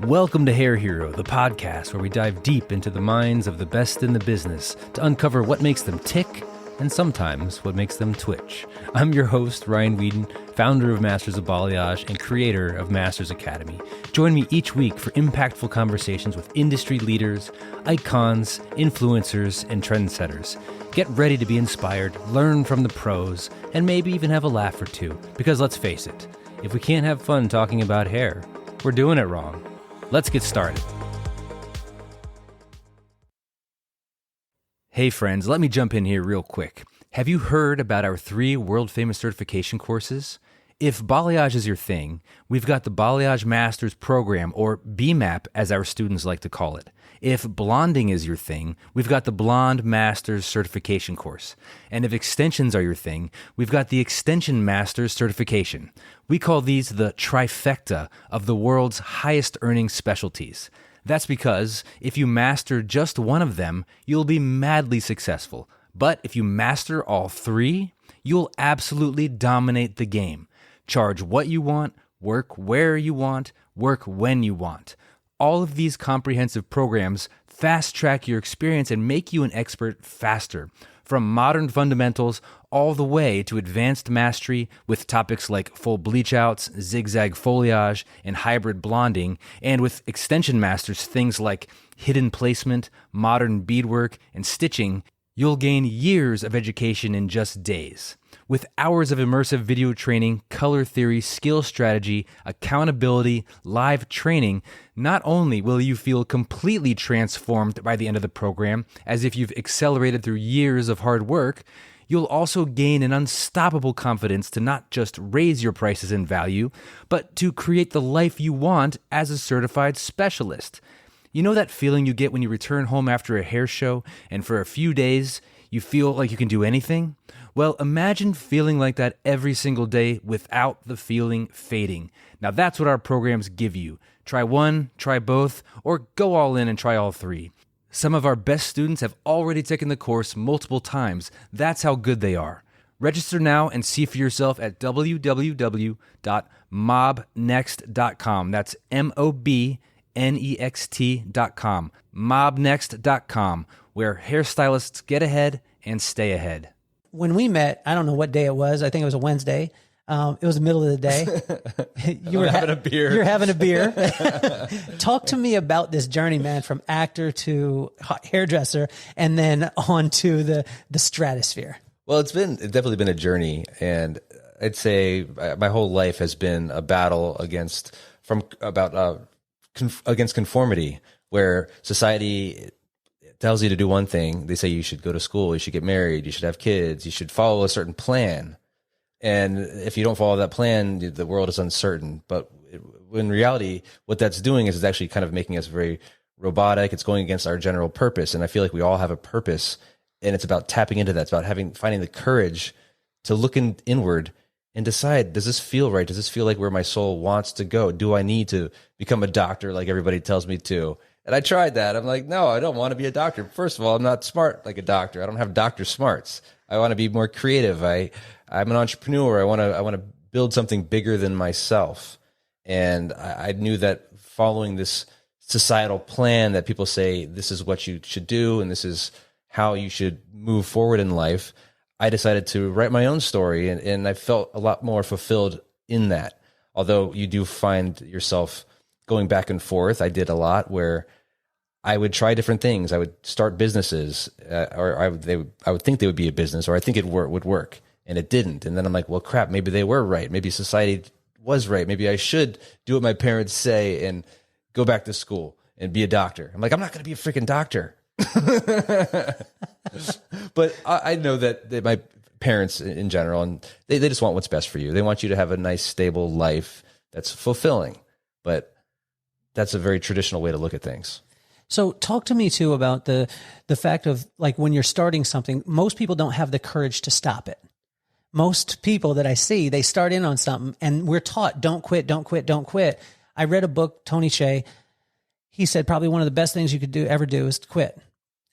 Welcome to Hair Hero, the podcast where we dive deep into the minds of the best in the business to uncover what makes them tick and sometimes what makes them twitch. I'm your host, Ryan Whedon, founder of Masters of Balayage and creator of Masters Academy. Join me each week for impactful conversations with industry leaders, icons, influencers, and trendsetters. Get ready to be inspired, learn from the pros, and maybe even have a laugh or two. Because let's face it, if we can't have fun talking about hair, we're doing it wrong. Let's get started. Hey friends, let me jump in here real quick. Have you heard about our 3 world-famous certification courses? If balayage is your thing, we've got the Balayage Masters program, or BMAP as our students like to call it. If blonding is your thing, we've got the Blonde Masters certification course. And if extensions are your thing, we've got the Extension Masters certification. We call these the trifecta of the world's highest earning specialties. That's because if you master just one of them, you'll be madly successful. But if you master all 3, you'll absolutely dominate the game. Charge what you want, work where you want, work when you want. All of these comprehensive programs fast-track your experience and make you an expert faster. From modern fundamentals all the way to advanced mastery with topics like full bleach-outs, zigzag foliage, and hybrid blonding, and with extension masters things like hidden placement, modern beadwork, and stitching, you'll gain years of education in just days. With hours of immersive video training, color theory, skill strategy, accountability, live training, not only will you feel completely transformed by the end of the program, as if you've accelerated through years of hard work, you'll also gain an unstoppable confidence to not just raise your prices in value, but to create the life you want as a certified specialist. You know that feeling you get when you return home after a hair show and for a few days you feel like you can do anything? Well, imagine feeling like that every single day without the feeling fading. Now that's what our programs give you. Try one, try both, or go all in and try all 3. Some of our best students have already taken the course multiple times. That's how good they are. Register now and see for yourself at www.mobnext.com. That's MOBNEXT.com. Mobnext.com, where hairstylists get ahead and stay ahead. When we met, I don't know what day it was. I think it was a Wednesday. It was the middle of the day. You were having a beer. You're having a beer. Talk to me about this journey, man, from actor to hairdresser and then on to the stratosphere. Well, it's definitely been a journey. And I'd say my whole life has been a battle against conformity, where society tells you to do one thing. They say you should go to school, you should get married, you should have kids, you should follow a certain plan. And if you don't follow that plan, the world is uncertain. But in reality, what that's doing is it's actually kind of making us very robotic. It's going against our general purpose. And I feel like we all have a purpose, and it's about tapping into that. It's about finding the courage to look inward and decide, does this feel right? Does this feel like where my soul wants to go? Do I need to become a doctor like everybody tells me to? And I tried that. I'm like, no, I don't want to be a doctor. First of all, I'm not smart like a doctor. I don't have doctor smarts. I want to be more creative. I'm an entrepreneur. I want to build something bigger than myself. And I knew that following this societal plan that people say this is what you should do and this is how you should move forward in life, I decided to write my own story. And I felt a lot more fulfilled in that. Although you do find yourself going back and forth. I did a lot where I would try different things. I would start businesses, or I would think they would be a business, or I think it would work, and it didn't. And then I'm like, well, crap, maybe they were right. Maybe society was right. Maybe I should do what my parents say and go back to school and be a doctor. I'm like, I'm not going to be a freaking doctor. But I know that my parents in general, and they just want what's best for you. They want you to have a nice, stable life that's fulfilling. But that's a very traditional way to look at things. So talk to me too about the fact of, like, when you're starting something, most people don't have the courage to stop it. Most people that I see, they start in on something and we're taught, don't quit, don't quit, don't quit. I read a book, Tony Hsieh. He said probably one of the best things you could ever do is to quit.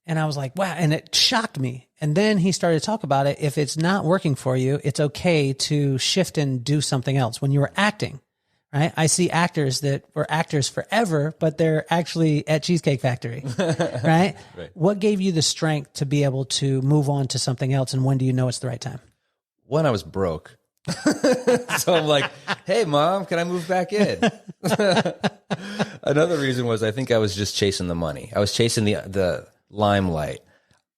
And I was like, wow. And it shocked me. And then he started to talk about it. If it's not working for you, it's okay to shift and do something else. When you were acting, right? I see actors that were actors forever, but they're actually at Cheesecake Factory, right? Right. What gave you the strength to be able to move on to something else? And when do you know it's the right time? One, I was broke. So I'm like, hey, Mom, can I move back in? Another reason was I think I was just chasing the money. I was chasing the limelight.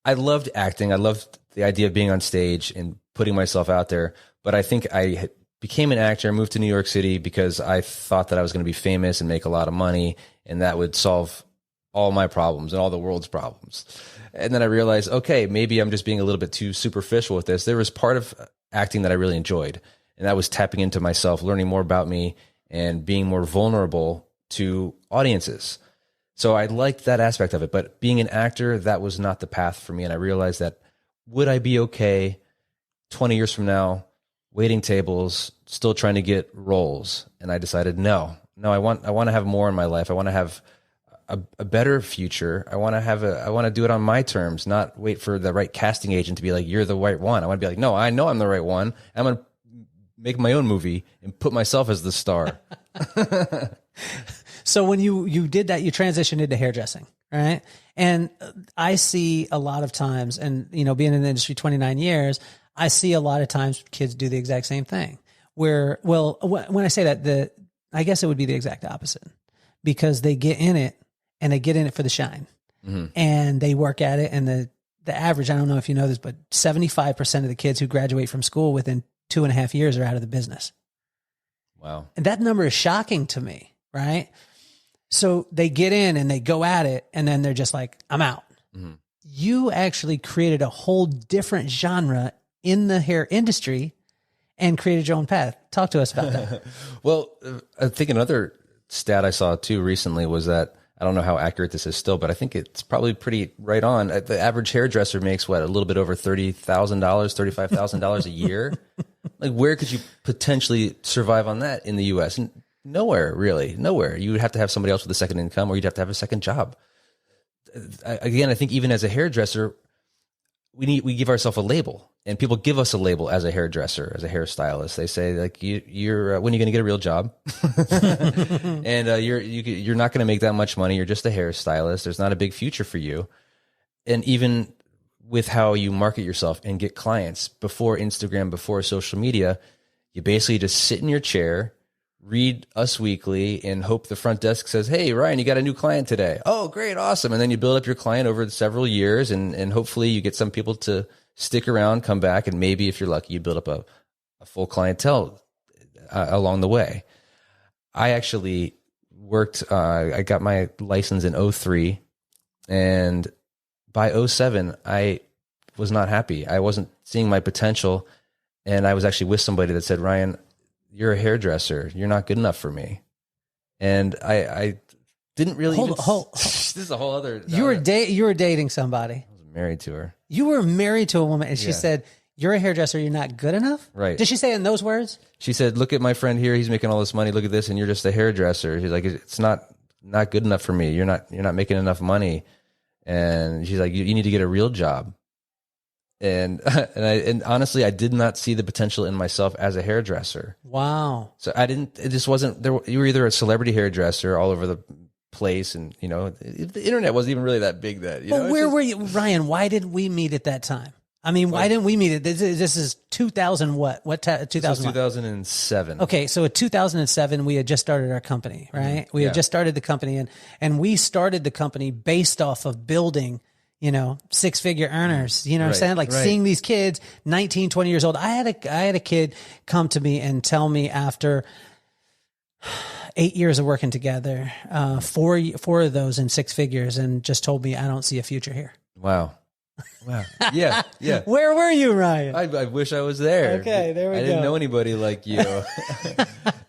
I loved acting. I loved the idea of being on stage and putting myself out there. But I think I became an actor. I moved to New York City because I thought that I was going to be famous and make a lot of money, and that would solve all my problems and all the world's problems. And then I realized, okay, maybe I'm just being a little bit too superficial with this. There was part of acting that I really enjoyed, and that was tapping into myself, learning more about me, and being more vulnerable to audiences. So I liked that aspect of it, but being an actor, that was not the path for me. And I realized that, would I be okay 20 years from now, waiting tables, still trying to get roles? And I decided, no, I want to have more in my life. I want to have a better future. I want to do it on my terms, not wait for the right casting agent to be like, you're the right one. I want to be like, no, I know I'm the right one. I'm going to make my own movie and put myself as the star. So when you did that, you transitioned into hairdressing, right? And I see a lot of times, and being in the industry 29 years, I see a lot of times kids do the exact same thing. Where, well, when I say that, I guess it would be the exact opposite, because they get in it and they get in it for the shine, and they work at it. And the average, I don't know if you know this, but 75% of the kids who graduate from school within 2.5 years are out of the business. Wow. And that number is shocking to me, right? So they get in and they go at it, and then they're just like, I'm out. Mm-hmm. You actually created a whole different genre in the hair industry and created your own path. Talk to us about that. Well, I think another stat I saw too recently was that, I don't know how accurate this is still, but I think it's probably pretty right on. The average hairdresser makes a little bit over $30,000, $35,000 a year. Like, where could you potentially survive on that in the U.S.? Nowhere, really. Nowhere. You would have to have somebody else with a second income, or you'd have to have a second job. Again, I think even as a hairdresser, we give ourselves a label, and people give us a label as a hairdresser, as a hairstylist. They say, like, you're when are you going to get a real job? And you're not going to make that much money. You're just a hairstylist. There's not a big future for you. And even with how you market yourself and get clients before Instagram, before social media, you basically just sit in your chair, read Us Weekly, and hope the front desk says, hey, Ryan, you got a new client today. Oh, great. Awesome. And then you build up your client over several years, and hopefully you get some people to stick around, come back, and maybe if you're lucky, you build up a full clientele along the way. I actually worked, I got my license in 2003, and by 2007, I was not happy. I wasn't seeing my potential, and I was actually with somebody that said, Ryan, you're a hairdresser. You're not good enough for me. And I didn't really. This is a whole other. You were dating somebody. I was married to her. You were married to a woman, and she said, you're a hairdresser. You're not good enough. Right. Did she say it in those words? She said, look at my friend here. He's making all this money. Look at this. And you're just a hairdresser. She's like, it's not good enough for me. You're not making enough money. And she's like, you need to get a real job. And honestly, I did not see the potential in myself as a hairdresser. Wow. So it just wasn't there. You were either a celebrity hairdresser all over the place, and the internet wasn't even really that big then. But where were you, Ryan? Why didn't we meet at that time? I mean, why didn't we meet? This is 2000 what? 2007. Okay, so in 2007, we had just started our company, right? We had just started the company, and we started the company based off of building, 6-figure earners. You know what I'm saying? Like seeing these kids, 19, 20 years old. I had a kid come to me and tell me after 8 years of working together, four of those in 6 figures, and just told me, I don't see a future here. Wow. Yeah. Where were you, Ryan? I wish I was there. Okay, there we go. I didn't know anybody like you.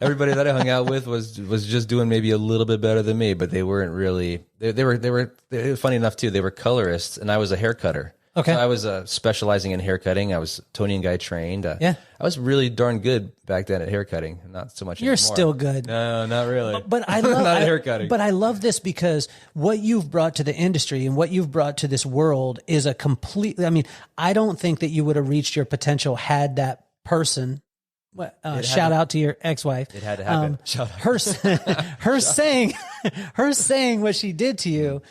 Everybody that I hung out with was just doing maybe a little bit better than me, but they weren't really. They were funny enough too. They were colorists, and I was a hair cutter. Okay. So I was specializing in hair cutting. I was Tony and Guy trained. I was really darn good back then at hair cutting. Not so much You're anymore. still good. No, not really. But I love not hair cutting. But I love this because what you've brought to the industry and what you've brought to this world is a completely. I mean, I don't think that you would have reached your potential had that person shout out to your ex-wife. It had to happen. Shout out. Her saying what she did to you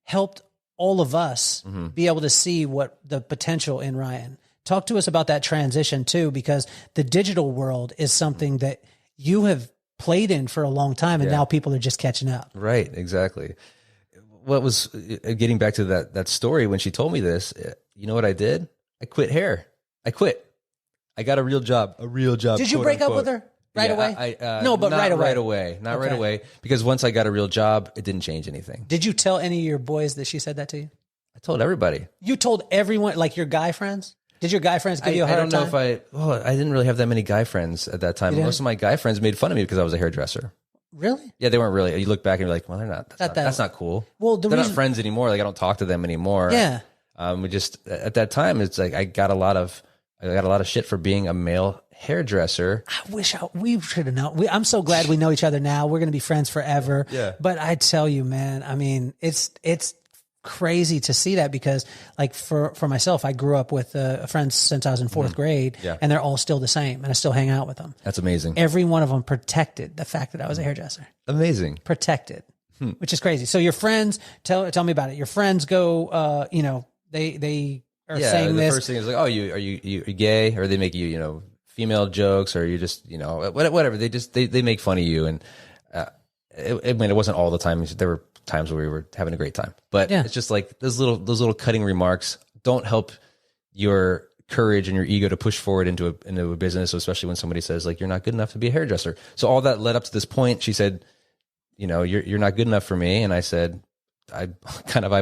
helped all of us be able to see what the potential in Ryan. Talk to us about that transition too, because the digital world is something that you have played in for a long time, and now people are just catching up. Right, exactly. What was getting back to that story when she told me this? You know what I did? I quit hair. I quit. I got a real job. Did you break up with her right away? No, but right away. Not right away. Because once I got a real job, it didn't change anything. Did you tell any of your boys that she said that to you? I told everybody. You told everyone, like your guy friends? Did your guy friends give you a hard time? I don't know if I didn't really have that many guy friends at that time. Most of my guy friends made fun of me because I was a hairdresser. Really? Yeah, they weren't really. You look back and you're like, well, they're not. That's not cool. Well, they're not friends anymore. Like I don't talk to them anymore. Yeah. We just at that time, it's like I got a lot of shit for being a male hairdresser. I wish we should have known. I'm so glad we know each other now. We're going to be friends forever. Yeah. But I tell you, man, I mean, it's crazy to see that because like for myself, I grew up with friends since I was in fourth grade and they're all still the same and I still hang out with them. That's amazing. Every one of them protected the fact that I was a hairdresser. Amazing. Protected, which is crazy. So your friends, tell me about it. Your friends go, they are saying this. The first thing is like, oh, are you gay? Or they make you, female jokes, or you just, whatever. They make fun of you. And it wasn't all the time. There were times where we were having a great time, but it's just like those little cutting remarks don't help your courage and your ego to push forward into a business, especially when somebody says like, you're not good enough to be a hairdresser. So all that led up to this point. She said, you're not good enough for me. And I said, I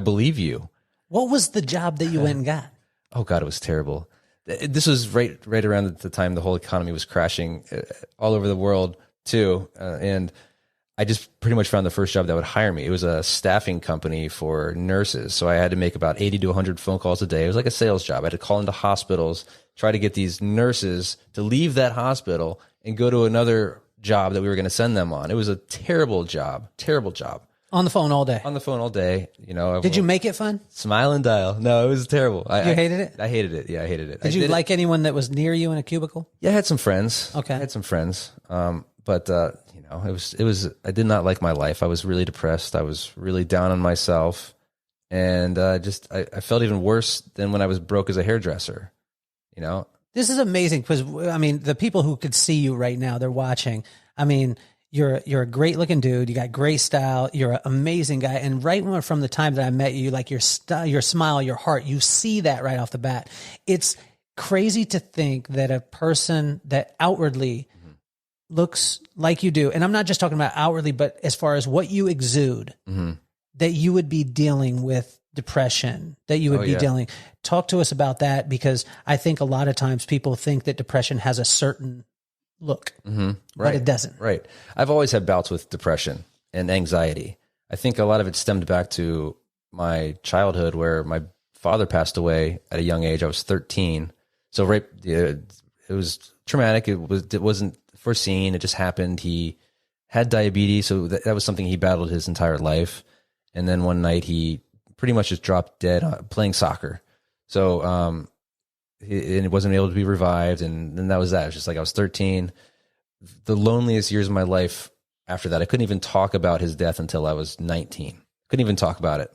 believe you. What was the job that you went and got? Oh God, it was terrible. This was right around the time the whole economy was crashing all over the world too. And I just pretty much found the first job that would hire me. It was a staffing company for nurses. So I had to make about 80 to 100 phone calls a day. It was like a sales job. I had to call into hospitals, try to get these nurses to leave that hospital and go to another job that we were going to send them on. It was a terrible job. On the phone all day. On the phone all day. Did you make it fun? Smile and dial. No, it was terrible. You hated it? I hated it. Yeah, I hated it. Did you like anyone that was near you in a cubicle? Yeah, I had some friends. Okay. I had some friends. But it was, I did not like my life. I was really depressed. I was really down on myself. And I felt even worse than when I was broke as a hairdresser, This is amazing because, I mean, the people who could see you right now, they're watching. I mean, you're a great looking dude. You got great style. You're an amazing guy. And right from the time that I met you, like your smile, your heart, you see that right off the bat. It's crazy to think that a person that outwardly looks like you do, and I'm not just talking about outwardly, but as far as what you exude, that you would be dealing with depression, that you would be dealing. Talk to us about that, because I think a lot of times people think that depression has a certain look, but it doesn't. Right. I've always had bouts with depression and anxiety. I think a lot of it stemmed back to my childhood where my father passed away at a young age. I was 13. So it was traumatic. It wasn't foreseen. It just happened. He had diabetes. So that was something he battled his entire life. And then one night he pretty much just dropped dead playing soccer. So, it wasn't able to be revived. And then that was that. It was just like, I was 13, the loneliest years of my life. After that, I couldn't even talk about his death until I was 19. Couldn't even talk about it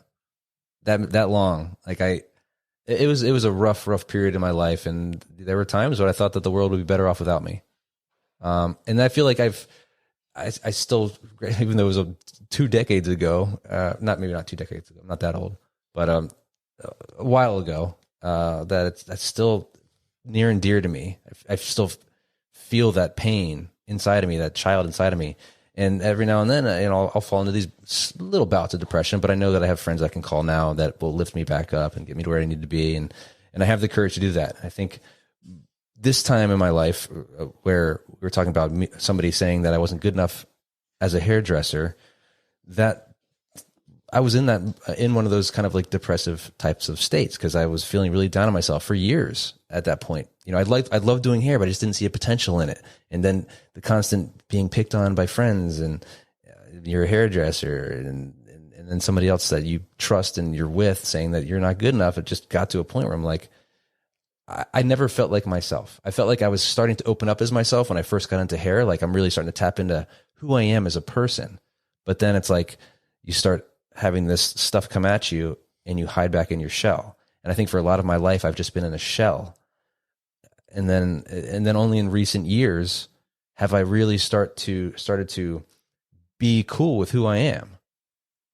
that long. Like it was a rough period in my life. And there were times where I thought that the world would be better off without me. And I feel like I still, even though it was 2 decades ago, not 2 decades ago, I'm not that old, but a while ago, that's still near and dear to me. I still feel that pain inside of me, that child inside of me. And every now and then, I'll fall into these little bouts of depression, but I know that I have friends I can call now that will lift me back up and get me to where I need to be. And I have the courage to do that. I think this time in my life where we were talking about somebody saying that I wasn't good enough as a hairdresser, that I was in one of those kind of like depressive types of states, because I was feeling really down on myself for years at that point. I loved doing hair, but I just didn't see a potential in it. And then the constant being picked on by friends, and you're a hairdresser, and then somebody else that you trust and you're with saying that you're not good enough. It just got to a point where I'm like, I never felt like myself. I felt like I was starting to open up as myself when I first got into hair. Like I'm really starting to tap into who I am as a person. But then it's like you start having this stuff come at you and you hide back in your shell. And I think for a lot of my life, I've just been in a shell. And then only in recent years have I really started to be cool with who I am.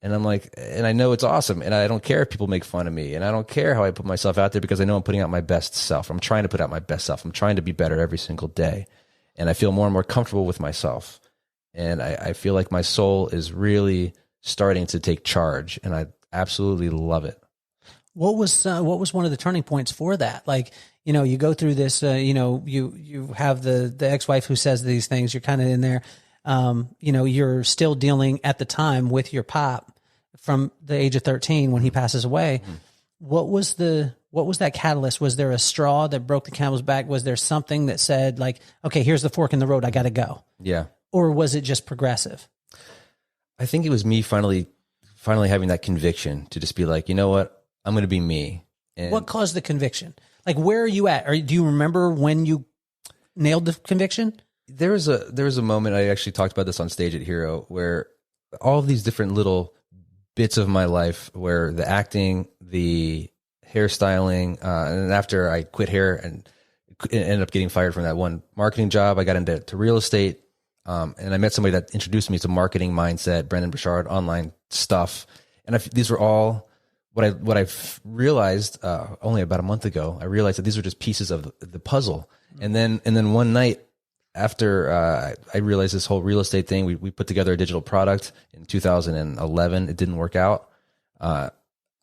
And I'm like, and I know it's awesome. And I don't care if people make fun of me. And I don't care how I put myself out there because I know I'm putting out my best self. I'm trying to put out my best self. I'm trying to be better every single day. And I feel more and more comfortable with myself. And I feel like my soul is really starting to take charge. And I absolutely love it. What was one of the turning points for that? Like, you know, you go through this, you know, you have the ex-wife who says these things, you're kind of in there. You know, you're still dealing at the time with your pop from the age of 13 when he passes away. Mm-hmm. What was that catalyst? Was there a straw that broke the camel's back? Was there something that said like, okay, here's the fork in the road, I got to go? Yeah. Or was it just progressive? I think it was me finally having that conviction to just be like, you know what? I'm going to be me. And what caused the conviction? Like, where are you at? Do you remember when you nailed the conviction? There was a moment, I actually talked about this on stage at Hero, where all of these different little bits of my life, where the acting, the hairstyling, and then after I quit hair and ended up getting fired from that one marketing job, I got into real estate. And I met somebody that introduced me to marketing mindset, Brendan Burchard, online stuff. And these were all what I've realized only about a month ago. I realized that these were just pieces of the puzzle. And then one night after I realized this whole real estate thing, we put together a digital product in 2011. It didn't work out. I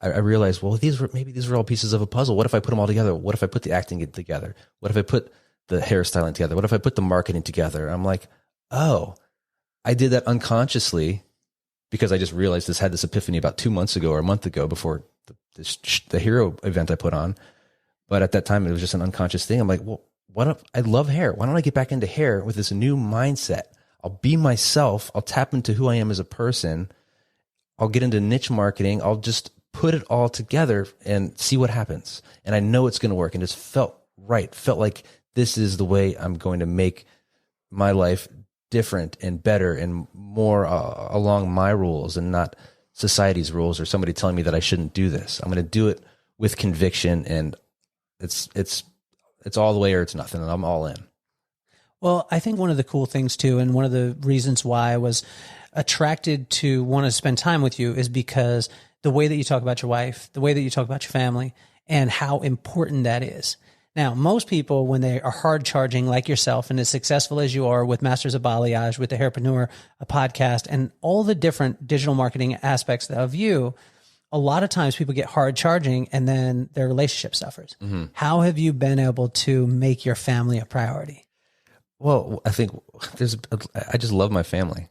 realized, well, these were all pieces of a puzzle. What if I put them all together? What if I put the acting together? What if I put the hairstyling together? What if I put the marketing together? I'm like, oh, I did that unconsciously because I just realized had this epiphany about 2 months ago or a month ago before the Hero event I put on. But at that time, it was just an unconscious thing. I'm like, well, I love hair. Why don't I get back into hair with this new mindset? I'll be myself. I'll tap into who I am as a person. I'll get into niche marketing. I'll just put it all together and see what happens. And I know it's going to work. And it just felt right. Felt like this is the way I'm going to make my life different and better and more along my rules and not society's rules or somebody telling me that I shouldn't do this. I'm going to do it with conviction, and it's all the way or it's nothing, and I'm all in. Well, I think one of the cool things too, and one of the reasons why I was attracted to want to spend time with you is because the way that you talk about your wife, the way that you talk about your family, and how important that is. Now, most people, when they are hard charging like yourself and as successful as you are with Masters of Balayage, with the Hairpreneur, a podcast, and all the different digital marketing aspects of you, a lot of times people get hard charging and then their relationship suffers. Mm-hmm. How have you been able to make your family a priority? Well, I think I just love my family.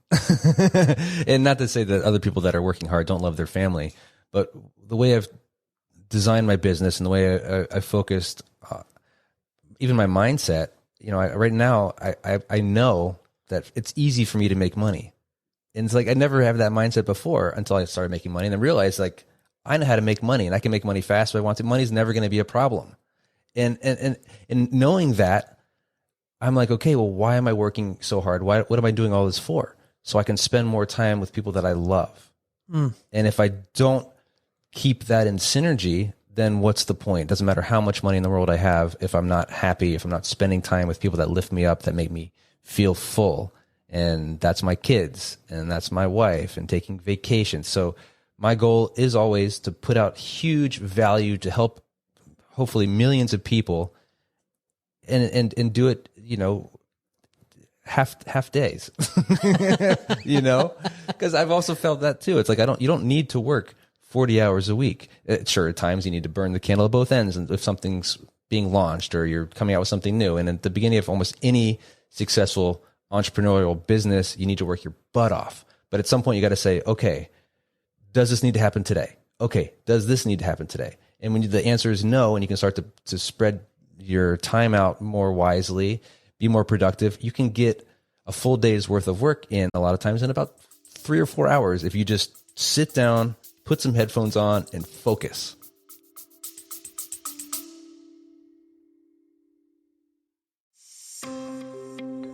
And not to say that other people that are working hard don't love their family, but the way I've designed my business and the way I focused, even my mindset, you know, right now I know that it's easy for me to make money. And it's like I never had that mindset before until I started making money, and then realized like I know how to make money and I can make money fast if I want to. Money's never going to be a problem. And knowing that, I'm like, okay, well, why am I working so hard? What am I doing all this for? So I can spend more time with people that I love. Mm. And if I don't keep that in synergy, then what's the point? It doesn't matter how much money in the world I have if I'm not happy, if I'm not spending time with people that lift me up, that make me feel full. And that's my kids, and that's my wife, and taking vacations. So my goal is always to put out huge value to help hopefully millions of people, and do it, you know, half days, you know, because I've also felt that too. It's like you don't need to work 40 hours a week. Sure, at times you need to burn the candle at both ends, and if something's being launched or you're coming out with something new. And at the beginning of almost any successful entrepreneurial business, you need to work your butt off. But at some point you got to say, okay, does this need to happen today? Okay, does this need to happen today? And when the answer is no, and you can start to spread your time out more wisely, be more productive, you can get a full day's worth of work in a lot of times in about 3 or 4 hours if you just sit down, put some headphones on, and focus.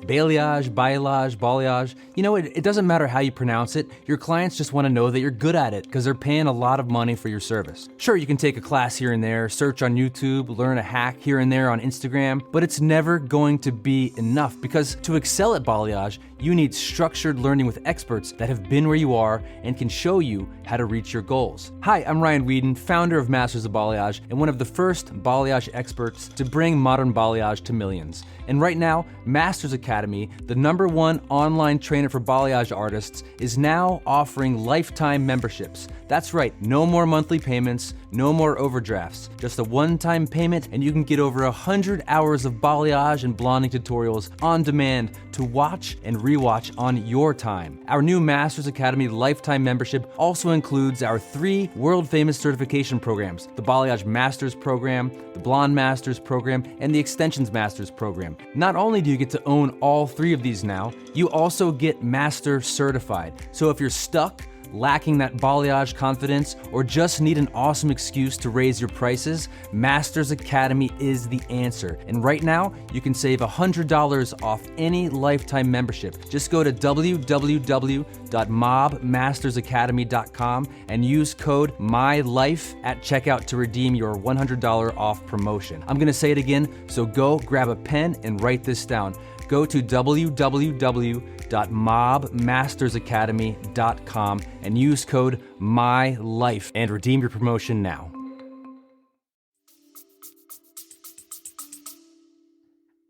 balayage, balayage. You know, it doesn't matter how you pronounce it. Your clients just want to know that you're good at it because they're paying a lot of money for your service. Sure, you can take a class here and there, search on YouTube, learn a hack here and there on Instagram, but it's never going to be enough because to excel at balayage, you need structured learning with experts that have been where you are and can show you how to reach your goals. Hi, I'm Ryan Whedon, founder of Masters of Balayage and one of the first balayage experts to bring modern balayage to millions. And right now, Masters Academy, the #1 online trainer for balayage artists, is now offering lifetime memberships. That's right, no more monthly payments, no more overdrafts, just a one-time payment and you can get over 100 hours of balayage and blonding tutorials on demand to watch and rewatch on your time. Our new Masters Academy lifetime membership also includes our 3 world-famous certification programs, the Balayage Masters Program, the Blonde Masters Program, and the Extensions Masters Program. Not only do you get to own all 3 of these now, you also get Master Certified. So if you're stuck, lacking that balayage confidence, or just need an awesome excuse to raise your prices, Masters Academy is the answer. And right now, you can save $100 off any lifetime membership. Just go to www.mobmastersacademy.com and use code MYLIFE at checkout to redeem your $100 off promotion. I'm gonna say it again, so go grab a pen and write this down. Go to www.mobmastersacademy.com and use code MYLIFE and redeem your promotion now.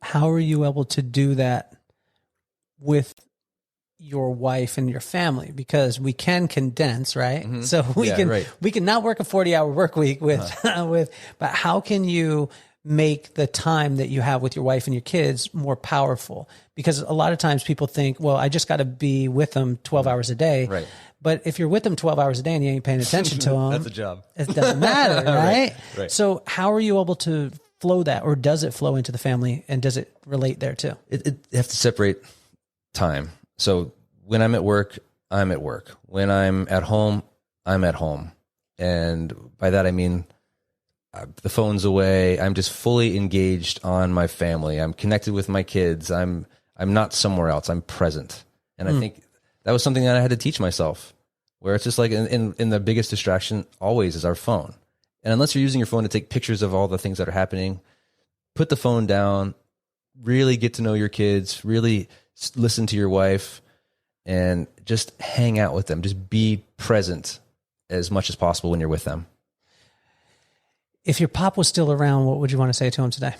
How are you able to do that with your wife and your family? Because we can condense, right? Mm-hmm. So we can not work a 40-hour work week with but how can you make the time that you have with your wife and your kids more powerful? Because a lot of times people think, well, I just got to be with them 12 hours a day. Right. But if you're with them 12 hours a day and you ain't paying attention to them, that's a job. It doesn't matter, right? Right. So how are you able to flow that, or does it flow into the family, and does it relate there too? You have to separate time. So when I'm at work, I'm at work. When I'm at home, I'm at home. And by that, I mean, the phone's away. I'm just fully engaged on my family. I'm connected with my kids. I'm not somewhere else. I'm present. And I think that was something that I had to teach myself, where it's just like in the biggest distraction always is our phone. And unless you're using your phone to take pictures of all the things that are happening, put the phone down, really get to know your kids, really listen to your wife, and just hang out with them. Just be present as much as possible when you're with them. If your pop was still around, what would you want to say to him today?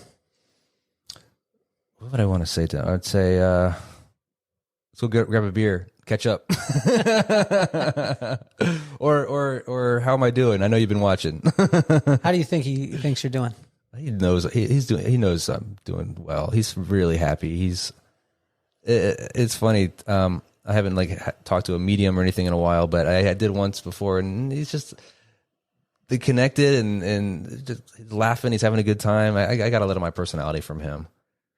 What would I want to say to him? I'd say, let's go grab a beer, catch up. or how am I doing? I know you've been watching. How do you think he thinks you're doing? He knows he knows I'm doing well. He's really happy. It's funny. I haven't talked to a medium or anything in a while, but I did once before, and he's just, they connected and just laughing. He's having a good time. I got a little of my personality from him,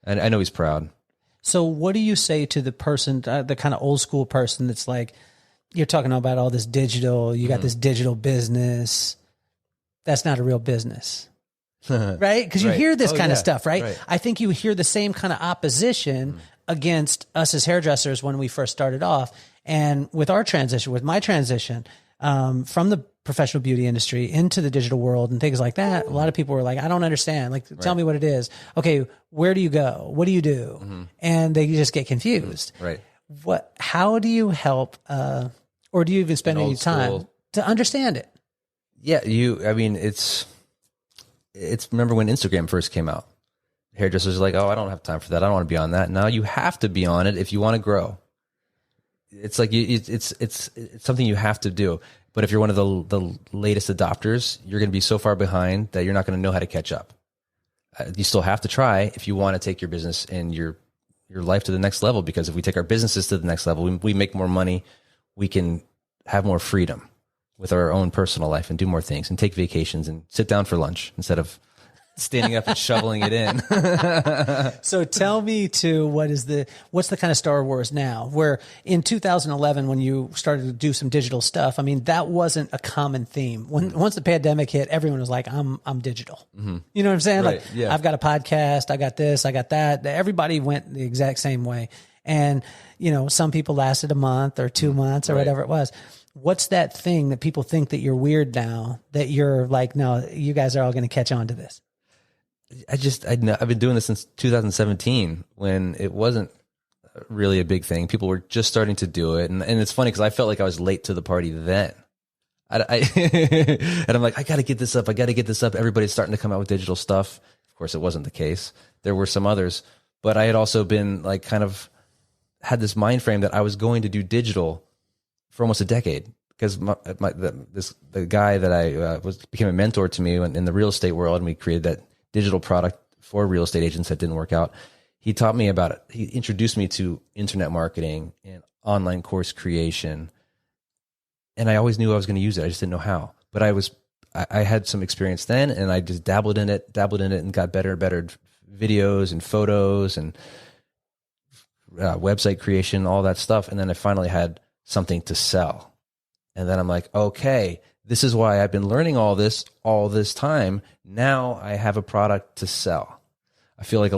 and I know he's proud. So what do you say to the person, the kind of old school person that's like, you're talking about all this digital, you got this digital business. That's not a real business, right? Because you hear this kind of stuff, right? I think you hear the same kind of opposition against us as hairdressers when we first started off. And with our transition, with my transition from the professional beauty industry into the digital world and things like that, a lot of people were like, I don't understand. Like, tell me what it is. Okay, where do you go? What do you do? And they just get confused. Right. How do you help, or do you even spend any time to understand it? Yeah, it's remember when Instagram first came out, hairdressers are like, oh, I don't have time for that. I don't want to be on that. Now you have to be on it if you want to grow. It's like it's something you have to do. But if you're one of the latest adopters, you're going to be so far behind that you're not going to know how to catch up. You still have to try if you want to take your business and your life to the next level. Because if we take our businesses to the next level, we make more money. We can have more freedom with our own personal life and do more things and take vacations and sit down for lunch instead of standing up and shoveling it in. So tell me what's the kind of Star Wars now, where in 2011, when you started to do some digital stuff, I mean, that wasn't a common theme. Once the pandemic hit, everyone was like, I'm digital. Mm-hmm. You know what I'm saying? Right, like, yeah. I've got a podcast, I got this, I got that. Everybody went the exact same way. And, some people lasted a month or 2 months or whatever it was. What's that thing that people think that you're weird now that you're like, no, you guys are all going to catch on to this? I've been doing this since 2017 when it wasn't really a big thing. People were just starting to do it. And it's funny because I felt like I was late to the party then. And I'm like, I got to get this up. I got to get this up. Everybody's starting to come out with digital stuff. Of course, it wasn't the case. There were some others, but I had also been like kind of had this mind frame that I was going to do digital for almost a decade because the guy that I became a mentor to me in the real estate world, and we created that digital product for real estate agents that didn't work out. He taught me about it. He introduced me to internet marketing and online course creation. And I always knew I was going to use it. I just didn't know how, but I had some experience then, and I just dabbled in it and got better and better videos and photos and website creation, all that stuff. And then I finally had something to sell. And then I'm like, okay, this is why I've been learning all this time. Now I have a product to sell. I feel like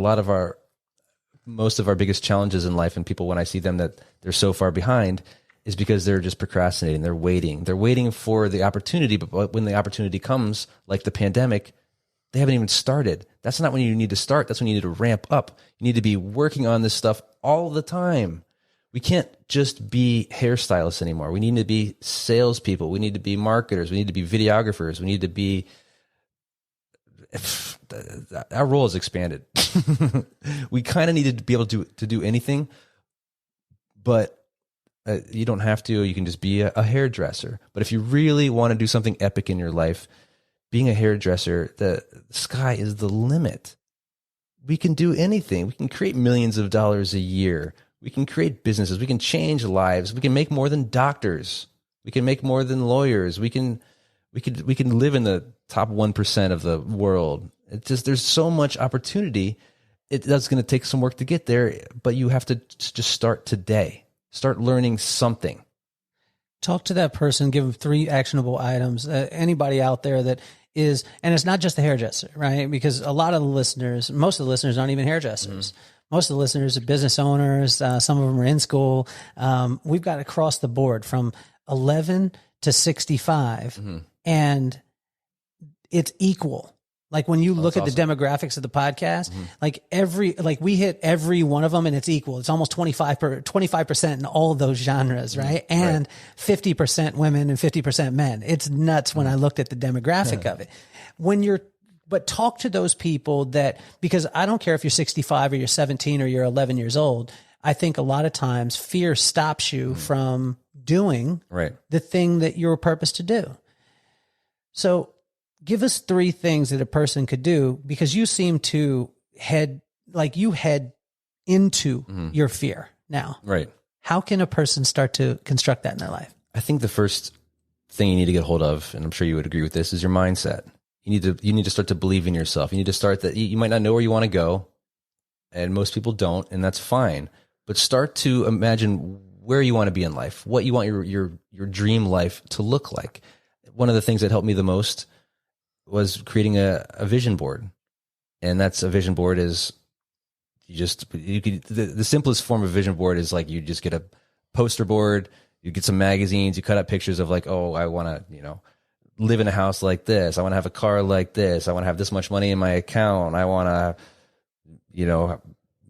most of our biggest challenges in life, and people, when I see them that they're so far behind, is because they're just procrastinating. They're waiting for the opportunity. But when the opportunity comes, like the pandemic, they haven't even started. That's not when you need to start. That's when you need to ramp up. You need to be working on this stuff all the time. We can't just be hairstylists anymore. We need to be salespeople. We need to be marketers. We need to be videographers. We need to be. Our role is expanded. We kind of needed to be able to do anything, but you don't have to. You can just be a hairdresser. But if you really want to do something epic in your life, being a hairdresser, the sky is the limit. We can do anything. We can create millions of dollars a year. We can create businesses. We can change lives. We can make more than doctors. We can make more than lawyers. We can live in the top 1% of the world. It's just, there's so much opportunity. That's going to take some work to get there, but you have to just start today. Start learning something. Talk to that person, give them 3 actionable items. Anybody out there that is, and it's not just the hairdresser, right? Because a lot of the listeners, most of the listeners aren't even hairdressers. Most of the listeners are business owners. Some of them are in school. We've got across the board from 11 to 65, and it's equal. Like when you look at the demographics of the podcast, like we hit every one of them and it's equal. It's almost 25% in all of those genres, right? And 50% women and 50% men. It's nuts when I looked at the demographic of it. But talk to those people because I don't care if you're 65 or you're 17 or you're 11 years old. I think a lot of times fear stops you from doing the thing that you're purposed to do. So give us 3 things that a person could do, because you seem to head into your fear now. Right. How can a person start to construct that in their life? I think the first thing you need to get hold of, and I'm sure you would agree with this, is your mindset. You need to start to believe in yourself. You need to start that you might not know where you want to go, and most people don't, and that's fine. But start to imagine where you want to be in life, what you want your dream life to look like. One of the things that helped me the most was creating a vision board. And that's a vision board is the simplest form of vision board is like you just get a poster board, you get some magazines, you cut out pictures of like, oh, I want to, live in a house like this. I want to have a car like this. I want to have this much money in my account. I want to,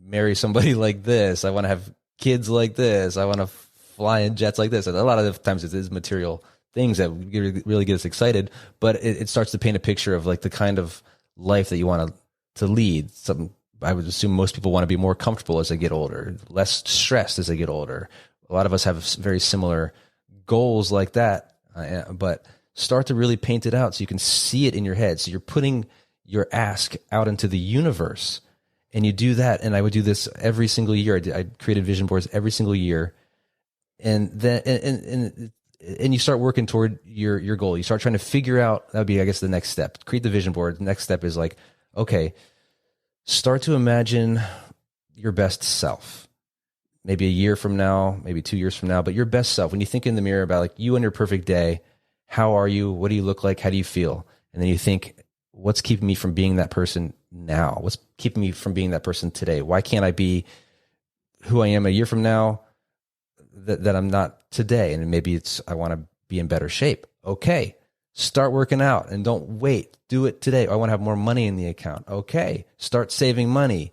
marry somebody like this. I want to have kids like this. I want to fly in jets like this. And a lot of the times it is material things that really get us excited, but it starts to paint a picture of like the kind of life that you want to lead. I would assume most people want to be more comfortable as they get older, less stressed as they get older. A lot of us have very similar goals like that, but start to really paint it out so you can see it in your head. So you're putting your ask out into the universe, and you do that. And I would do this every single year. I created vision boards every single year, and then and you start working toward your goal. You start trying to figure out, that would be, I guess, the next step. Create the vision board. The next step is like, Okay, start to imagine your best self. Maybe a year from now, maybe 2 years from now, but your best self. When you think in the mirror about like you on your perfect day, how are you? What do you look like? How do you feel? And then you think, what's keeping me from being that person now? What's keeping me from being that person today? Why can't I be who I am a year from now that I'm not today? And maybe it's, I want to be in better shape. Okay. Start working out and don't wait. Do it today. I want to have more money in the account. Okay. Start saving money.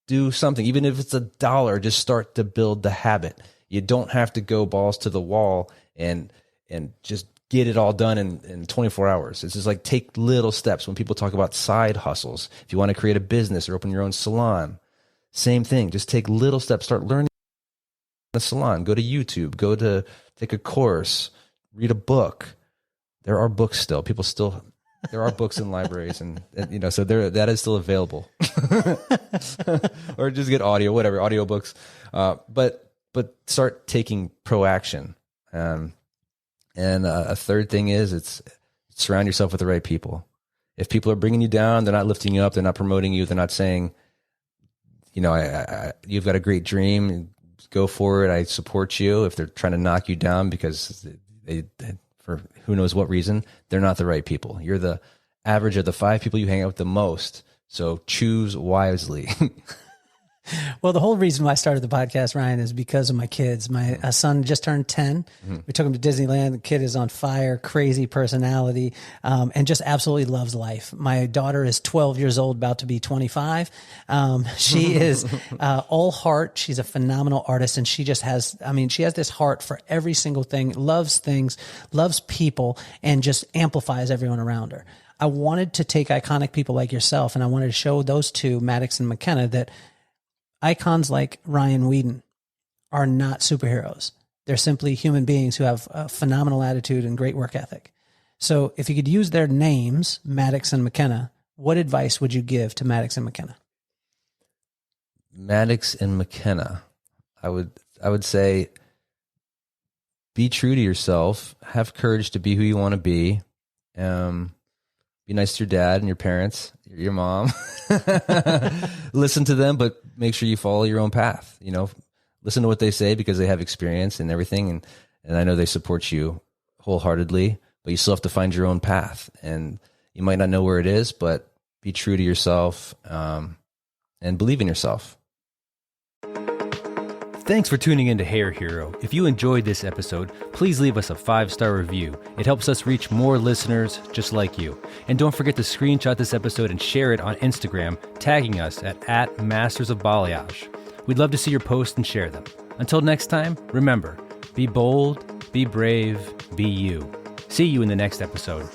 Do something. Even if it's $1, just start to build the habit. You don't have to go balls to the wall and just get it all done in 24 hours. It's just like take little steps. When people talk about side hustles, if you want to create a business or open your own salon, same thing. Just take little steps. Start learning the salon. Go to YouTube. Go to take a course. Read a book. There are books still. There are books in libraries, and so that is still available. Or just get audio, whatever, audiobooks. But start taking proaction. And a third thing is it's surround yourself with the right people. If people are bringing you down, they're not lifting you up, they're not promoting you, they're not saying, you've got a great dream, go for it, I support you. If they're trying to knock you down because they for who knows what reason, they're not the right people. You're the average of the 5 people you hang out with the most. So choose wisely. Well, the whole reason why I started the podcast, Ryan, is because of my kids. My son just turned 10. We took him to Disneyland. The kid is on fire, crazy personality, and just absolutely loves life. My daughter is 12 years old, about to be 25. She is all heart. She's a phenomenal artist, and she just has, she has this heart for every single thing, loves things, loves people, and just amplifies everyone around her. I wanted to take iconic people like yourself, and I wanted to show those two, Maddox and McKenna, that icons like Ryan Whedon are not superheroes. They're simply human beings who have a phenomenal attitude and great work ethic. So if you could use their names, Maddox and McKenna, what advice would you give to Maddox and McKenna? Maddox and McKenna, I would say, be true to yourself. Have courage to be who you want to be. Be nice to your dad and your parents, your mom. Listen to them, but make sure you follow your own path. Listen to what they say because they have experience and everything. And I know they support you wholeheartedly, but you still have to find your own path. And you might not know where it is, but be true to yourself and believe in yourself. Thanks for tuning in to Hair Hero. If you enjoyed this episode, please leave us a 5-star review. It helps us reach more listeners just like you. And don't forget to screenshot this episode and share it on Instagram, tagging us at Masters of Balayage. We'd love to see your posts and share them. Until next time, remember, be bold, be brave, be you. See you in the next episode.